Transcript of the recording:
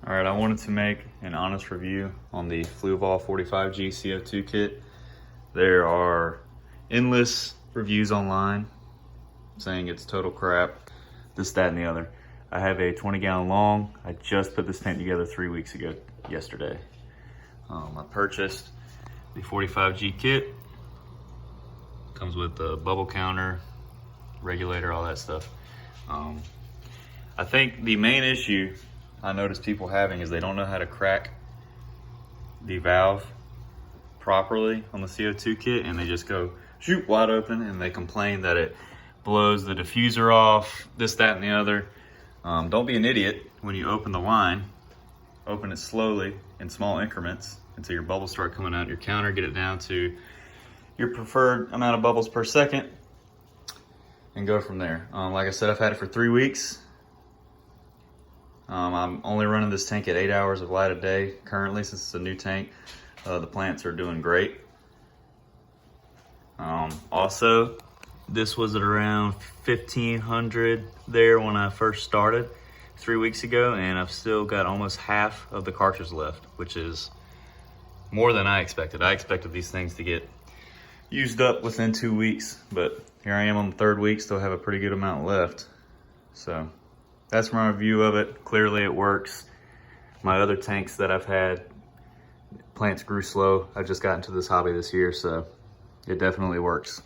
All right, I wanted to make an honest review on the FLUVAL 45G CO2 kit. There are endless reviews online saying it's total crap, this, that, and the other. I have a 20-gallon long. I just put this tank together 3 weeks ago, yesterday. I purchased the 45G kit. Comes with the bubble counter, regulator, all that stuff. I think the main issue I noticed people having is they don't know how to crack the valve properly on the CO2 kit, and they just go shoot wide open, and they complain that it blows the diffuser off, this, that, and the other. Don't be an idiot. When you open the line, open it slowly in small increments until your bubbles start coming out your counter. Get it down to your preferred amount of bubbles per second and go from there. Like I said, I've had it for 3 weeks. I'm only running this tank at 8 hours of light a day currently, since it's a new tank. The plants are doing great. Also, this was at around 1500 there when I first started 3 weeks ago, and I've still got almost half of the cartridge left, which is more than I expected. I expected these things to get used up within 2 weeks, but here I am on the 3rd week, still have a pretty good amount left. So that's my review of it. Clearly it works. My other tanks that I've had, plants grew slow. I just got into this hobby this year, so it definitely works.